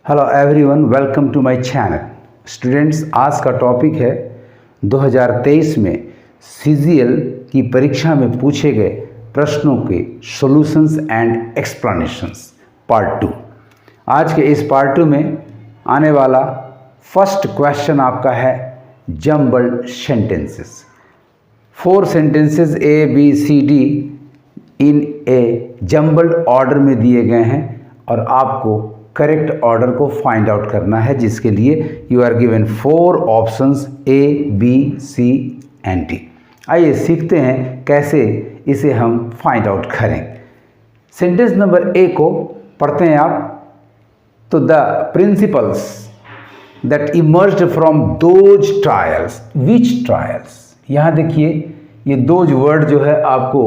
Hello everyone, welcome to my channel. Students, आज का topic है 2023 में सीजीएल की परीक्षा में पूछे गए प्रश्नों के सॉल्यूशंस एंड एक्सप्लेनेशंस पार्ट 2। आज के इस पार्ट 2 में आने वाला फर्स्ट क्वेश्चन आपका है jumbled sentences. 4 sentences A B C D in a jumbled order में दिए गए हैं और आपको करेक्ट ऑर्डर को फाइंड आउट करना है, जिसके लिए you are given 4 options A B C and D. आइए सीखते हैं कैसे इसे हम फाइंड आउट करें। सेंटेंस नंबर ए को पढ़ते हैं आप। तो the principles that emerged from those trials, which trials. यहाँ देखिए ये दोज वर्ड जो है आपको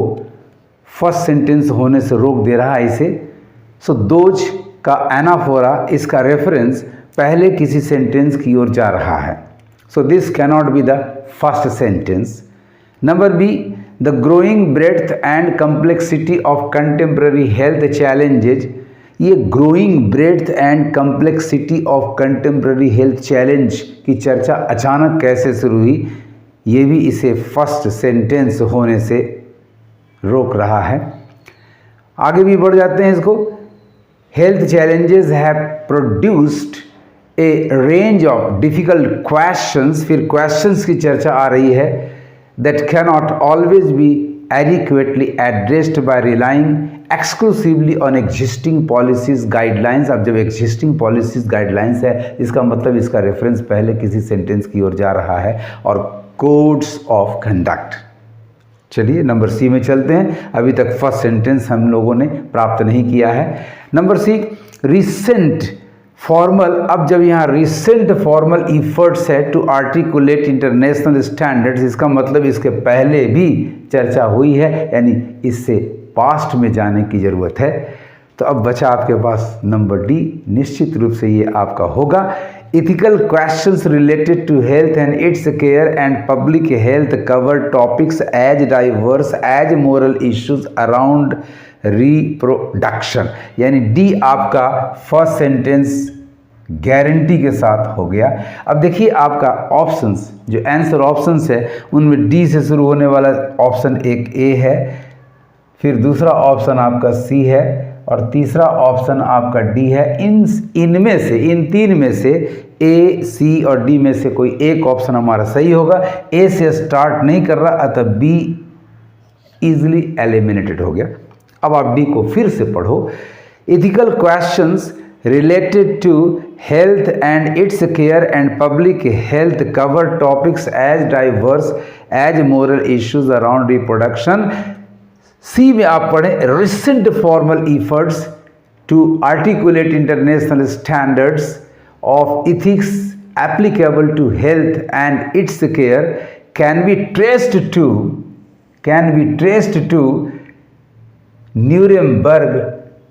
फर्स्ट सेंटेंस होने से रोक दे रहा है इसे। सो दोज का एनाफोरा, इसका रेफरेंस पहले किसी सेंटेंस की ओर जा रहा है। So this cannot be the first sentence. Number B, the growing breadth and complexity of contemporary health challenges. ये growing breadth and complexity of contemporary health challenge की चर्चा अचानक कैसे शुरू हुई, ये भी इसे फर्स्ट सेंटेंस होने से रोक रहा है। आगे भी बढ़ जाते हैं इसको। Health challenges have produced a range of difficult questions, फिर questions की चर्चा आ रही है, that cannot always be adequately addressed by relying exclusively on existing policies guidelines। अब जब existing policies guidelines है, इसका मतलब इसका रेफरेंस पहले किसी सेंटेंस की ओर जा रहा है, और codes of conduct। चलिए नंबर सी में चलते हैं। अभी तक फर्स्ट सेंटेंस हम लोगों ने प्राप्त नहीं किया है। Number C, recent formal. अब जब यहाँ रिसेंट फॉर्मल इफर्ट्स है टू आर्टिकुलेट इंटरनेशनल स्टैंडर्ड्स, इसका मतलब इसके पहले भी चर्चा हुई है, यानी इससे पास्ट में जाने की ज़रूरत है। तो अब बचा आपके पास नंबर डी। निश्चित रूप से ये आपका होगा। Ethical questions related to health and its care and public health cover topics as diverse as moral issues around reproduction। यानी डी आपका फर्स्ट सेंटेंस गारंटी के साथ हो गया। अब देखिए आपका ऑप्शंस, जो आंसर ऑप्शंस है उनमें डी से शुरू होने वाला ऑप्शन एक ए है, फिर दूसरा ऑप्शन आपका सी है और तीसरा ऑप्शन आपका डी है। इनमें से, इन तीन में से ए, सी और डी में से कोई एक ऑप्शन हमारा सही होगा। ए से स्टार्ट नहीं कर रहा, अतः बी इजीली एलिमिनेटेड हो गया। अब आप डी को फिर से पढ़ो। Ethical questions related to health and its care and public health cover topics as diverse as moral issues around reproduction. C में आप पढ़ें recent formal efforts to articulate international standards of ethics applicable to health and its care can be traced to Nuremberg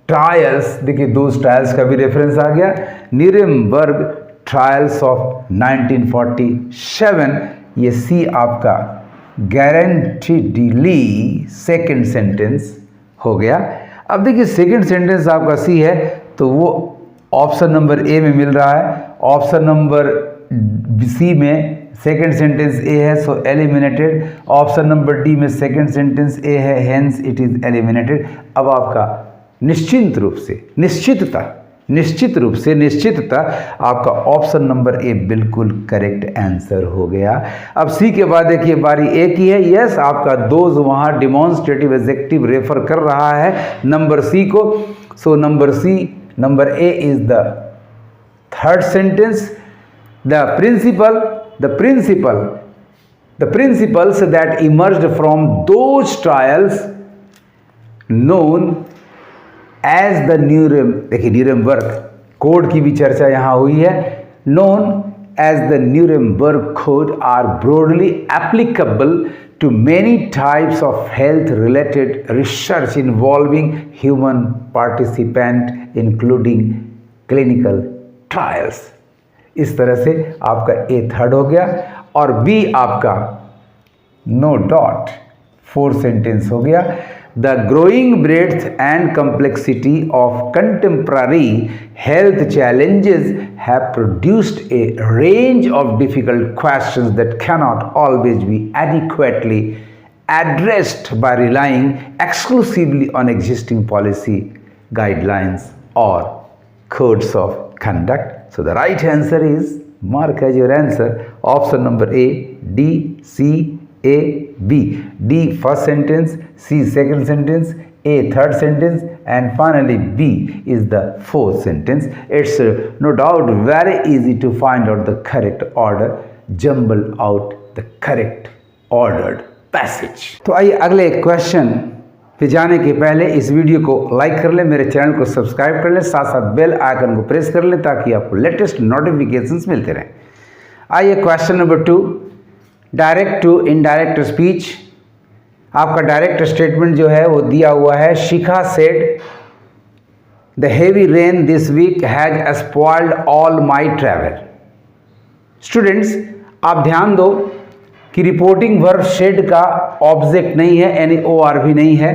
trials. देखिए दो trials का भी reference आ गया। Nuremberg trials of 1947। ये सी आपका गारंटीडली सेकंड सेंटेंस हो गया। अब देखिए सेकंड सेंटेंस आपका सी है, तो वो ऑप्शन नंबर ए में मिल रहा है। ऑप्शन नंबर सी में सेकंड सेंटेंस ए है, सो एलिमिनेटेड। ऑप्शन नंबर डी में सेकंड सेंटेंस ए है, हेंस इट इज एलिमिनेटेड। अब आपका निश्चित रूप से निश्चितता आपका ऑप्शन नंबर ए बिल्कुल करेक्ट आंसर हो गया। अब सी के बाद देखिए बारी ए की है। यस, आपका दोज वहाँ डिमॉन्स्ट्रेटिव एडजेक्टिव रेफर कर रहा है नंबर सी को। So number C, number A is the third sentence. The principles that emerged from those trials known as the देखिए न्यूरेमबर्ग कोड की भी चर्चा यहाँ हुई है। Known as the Nuremberg code are broadly applicable to many types of health related research involving human participant including clinical trials. इस तरह से आपका ए थर्ड हो गया और बी आपका नो डॉट फोर्थ सेंटेंस हो गया। The growing breadth and complexity of contemporary health challenges have produced a range of difficult questions that cannot always be adequately addressed by relying exclusively on existing policy guidelines or codes of conduct. So the right answer is, mark as your answer, option number A, D, C, A, B. D first sentence, C second sentence, A third sentence, and finally B is the fourth sentence. It's no doubt very easy to find out the correct order, jumble out the correct ordered passage. तो आइए अगले question पे जाने के पहले इस video को like कर लें, मेरे चैनल को सब्सक्राइब कर लें, साथ साथ बेल आइकन को प्रेस कर लें ताकि आपको लेटेस्ट नोटिफिकेशंस मिलते रहें। आइए question number 2, direct to indirect speech. आपका डायरेक्ट स्टेटमेंट जो है वो दिया हुआ है, Shikha said the heavy rain this week has spoiled all my travel. Students आप ध्यान दो कि रिपोर्टिंग वर्ब शेड का ऑब्जेक्ट नहीं है, यानी OR भी नहीं है।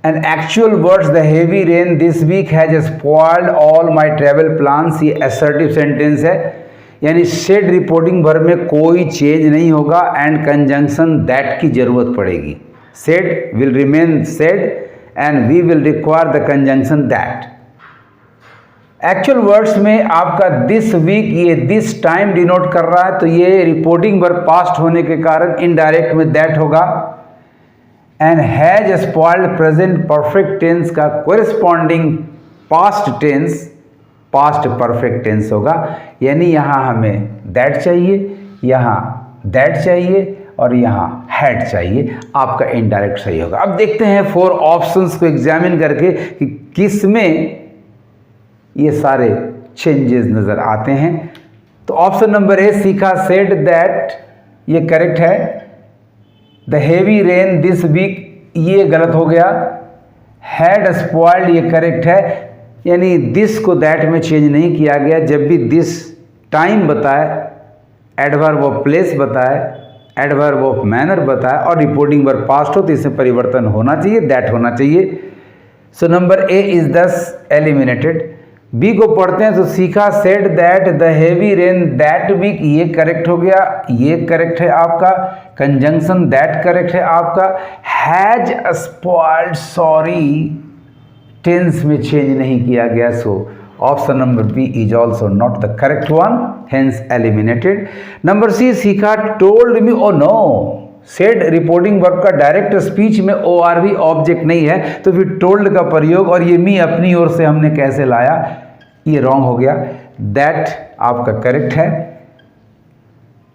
And actual words the heavy rain this week has spoiled all my travel plans, ये असर्टिव सेंटेंस है, यानी शेड रिपोर्टिंग वर्ब में कोई चेंज नहीं होगा एंड कंजंक्शन दैट की जरूरत पड़ेगी। Said will remain said and we will require the conjunction that. Actual words में आपका दिस वीक, ये दिस टाइम डिनोट कर रहा है, तो ये रिपोर्टिंग वर्ब पास्ट होने के कारण इनडायरेक्ट में दैट होगा। And has spoiled present perfect tense का corresponding past tense past perfect tense होगा, यानी यहाँ हमें दैट चाहिए, यहाँ दैट चाहिए और यहाँ हैड चाहिए, आपका इनडायरेक्ट सही होगा। अब देखते हैं 4 ऑप्शंस को एग्जामिन करके कि किस में ये सारे चेंजेस नज़र आते हैं। तो option number A, Shikha said that, ये करेक्ट है। The heavy rain this week, ये गलत हो गया। हैड स्पॉइल्ड, ये करेक्ट है, यानी दिस को दैट में चेंज नहीं किया गया। जब भी दिस टाइम बताए, एडवर्ब ऑफ प्लेस बताए, एडवर्ब ऑफ मैनर बताए और रिपोर्टिंग वर्ब पास्ट हो तो इसमें परिवर्तन होना चाहिए, दैट होना चाहिए। So number A is thus eliminated. B को पढ़ते हैं तो Shikha said that the heavy rain that week, ये करेक्ट हो गया, ये करेक्ट है आपका। कंजंक्शन दैट करेक्ट है आपका। हैज स्पॉइल्ड, सॉरी टेंस में चेंज नहीं किया गया, so option number B is also not the correct one, hence eliminated. Number C, Shikha told me, oh no, said reporting verb का डायरेक्ट स्पीच में OR object नहीं है, तो फिर टोल्ड का प्रयोग और ये मी अपनी ओर से हमने कैसे लाया, ये रॉन्ग हो गया। दैट आपका करेक्ट है,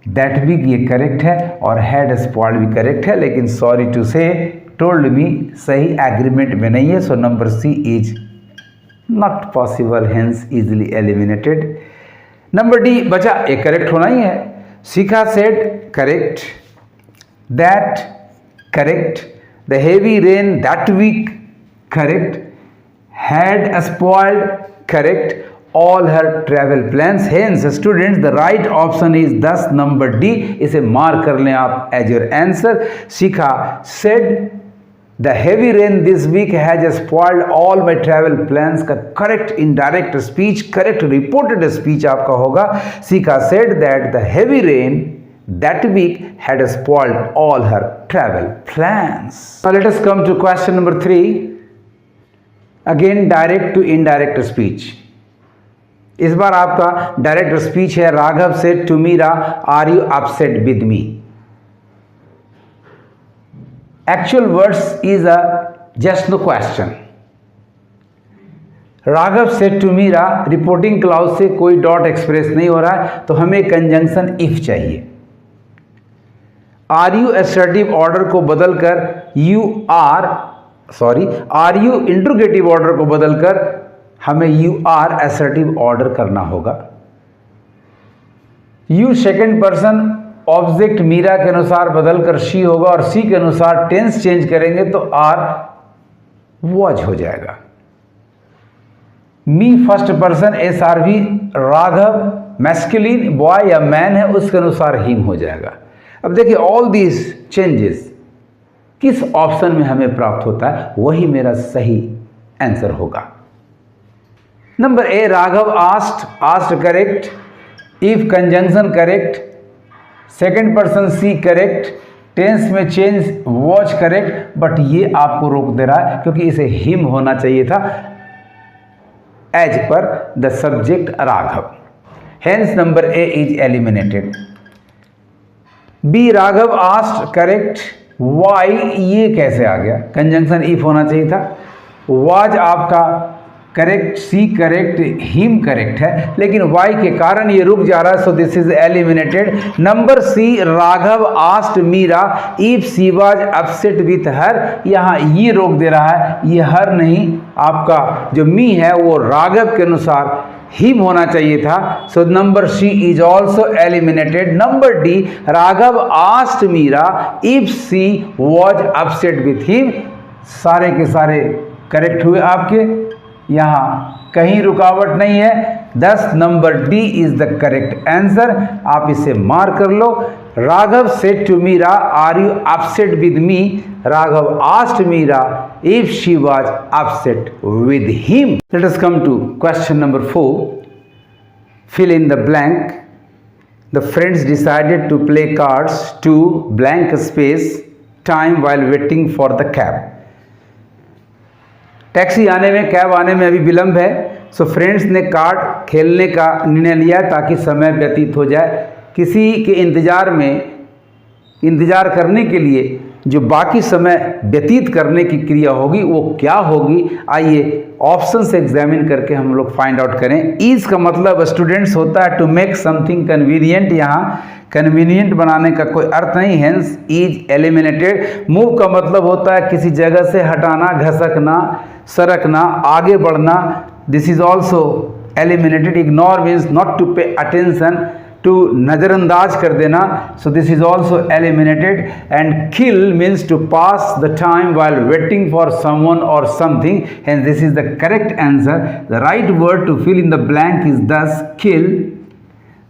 दैट भी ये करेक्ट है और हैड स्पॉइल्ड भी करेक्ट है, लेकिन sorry to say told me सही एग्रीमेंट में नहीं है, so number C is not possible, hence easily eliminated. Number D बचा, ये करेक्ट होना ही है। Shikha said correct, that correct, the heavy rain that week correct, had spoiled correct all her travel plans, hence students the right option is thus number D, इसे mark कर लें आप as your answer। Shikha said the heavy rain this week has spoiled all my travel plans का correct indirect speech, correct reported speech आपका होगा, शिखा said that the heavy rain that week had spoiled all her travel plans. Now let us come to question number 3. Again direct to indirect speech. इस बार आपका direct speech है। Raghav said to Meera, are you upset with me. Actual words is a just no question. Raghav said to Meera, reporting clause से कोई dot express नहीं हो रहा है, तो हमें कंजंक्शन इफ चाहिए। आर यू असर्टिव ऑर्डर को बदलकर आर यू इंट्रोगेटिव ऑर्डर को बदलकर हमें यू आर असर्टिव ऑर्डर करना होगा। You second person object Meera के अनुसार बदलकर शी होगा और सी के अनुसार टेंस चेंज करेंगे तो आर वॉज हो जाएगा। Me first person SRV, Raghav masculine boy या मैन है, उसके अनुसार हिम हो जाएगा। अब देखिए ऑल दीज चेंजेस किस ऑप्शन में हमें प्राप्त होता है वही मेरा सही आंसर होगा। Number A, Raghav asked correct, if conjunction correct, second person C correct, tense में चेंज वॉच करेक्ट, बट ये आपको रोक दे रहा है क्योंकि इसे हिम होना चाहिए था as per the subject Raghav. Hence number A is eliminated. B, Raghav asked correct, why, ये कैसे आ गया? कंजंक्शन इफ होना चाहिए था। वाज आपका correct, C correct, him correct है, लेकिन वाई के कारण ये रुक जा रहा है, so this is eliminated. Number C, Raghav asked Meera if she was upset with her, यहाँ ये रोक दे रहा है, ये हर नहीं, आपका जो मी है वो राघव के अनुसार हिम होना चाहिए था, so number C is also eliminated. Number D, Raghav asked Meera if she was upset with him, सारे के सारे करेक्ट हुए आपके, यहाँ कहीं रुकावट नहीं है। 10 number D is the correct answer. आप इसे मार्क कर लो। Raghav said to Meera are you upset with me, Raghav asked Meera if she was upset with him. Let us come to question number 4, fill in the blank. The friends decided to play cards to blank space time while waiting for the cab. Taxi आने में, cab आने में अभी विलंब है, so friends ने card खेलने का निर्णय लिया ताकि समय व्यतीत हो जाए। किसी के इंतजार करने के लिए जो बाकी समय व्यतीत करने की क्रिया होगी वो क्या होगी, आइए ऑप्शन से एग्जामिन करके हम लोग फाइंड आउट करें। ईज का मतलब स्टूडेंट्स होता है टू मेक समथिंग कन्वीनियंट, यहाँ कन्वीनियंट बनाने का कोई अर्थ नहीं, हेंस ईज एलिमिनेटेड। मूव का मतलब होता है किसी जगह से हटाना, घसकना, सरकना, आगे बढ़ना, this is also eliminated. Ignore means not to pay attention, to नज़रअंदाज कर देना, so this is also eliminated. And kill means to pass the time while waiting for someone or something, hence this is the correct answer. The right word to fill in the blank is thus kill.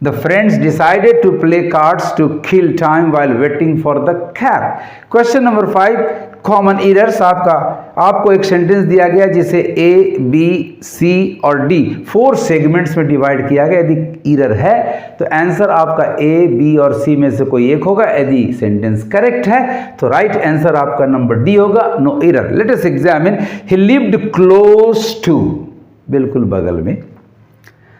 The friends decided to play cards to kill time while waiting for the cab. Question number 5, common errors. आपको एक sentence दिया गया जिसे ए, B, सी और D 4 segments में divide किया गया। यदि एरर है तो आंसर आपका ए, बी और सी में से कोई एक होगा। यदि सेंटेंस करेक्ट है तो राइट आंसर आपका नंबर डी होगा, no error. Let us examine. He lived close to, बिल्कुल बगल में।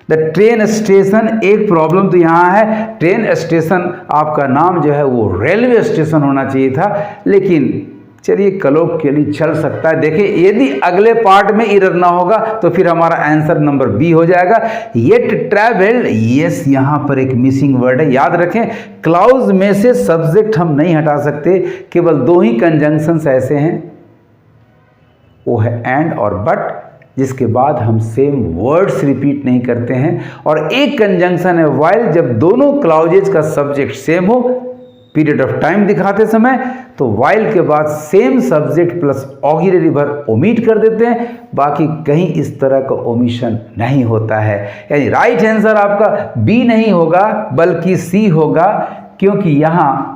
द ट्रेन स्टेशन, एक प्रॉब्लम तो यहाँ है, ट्रेन स्टेशन आपका नाम जो है वो रेलवे स्टेशन होना चाहिए था, लेकिन चलिए कलोकियली चल सकता है। देखिए यदि अगले पार्ट में एरर ना होगा तो फिर हमारा आंसर नंबर बी हो जाएगा। येट ट्रैवल्ड, यस यहाँ पर एक मिसिंग वर्ड है, याद रखें क्लाउज में से सब्जेक्ट हम नहीं हटा सकते, केवल 2 ही कंजंक्शंस ऐसे हैं, वो है एंड और बट, जिसके बाद हम सेम वर्ड्स रिपीट नहीं करते हैं। और एक कंजंक्शन है व्हाइल, जब दोनों क्लाउजेज का सब्जेक्ट सेम हो पीरियड ऑफ टाइम दिखाते समय, तो व्हाइल के बाद same subject plus auxiliary verb omit कर देते हैं, बाकी कहीं इस तरह का ओमिशन नहीं होता है। यानी राइट आंसर आपका बी नहीं होगा बल्कि सी होगा, क्योंकि यहाँ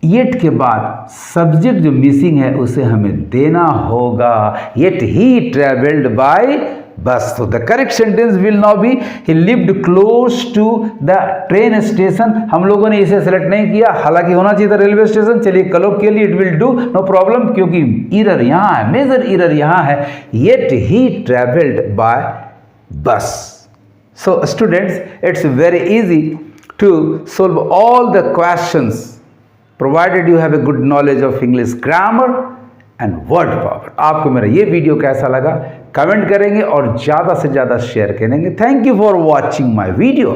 येट के बाद सब्जेक्ट जो मिसिंग है उसे हमें देना होगा। Yet he travelled by bus. तो the correct sentence will now be he lived close to the train station. हम लोगों ने इसे सेलेक्ट नहीं किया, हालांकि होना चाहिए था रेलवे स्टेशन। चलिए colloquially it will do, no problem, क्योंकि एरर यहाँ है, मेजर एरर यहाँ है, yet he travelled by bus. So students, it's very easy to solve all the questions provided you have a good knowledge of English grammar and word power। आपको मेरा ये video कैसा लगा comment करेंगे और ज़्यादा से ज़्यादा शेयर करेंगे। Thank you for watching my video.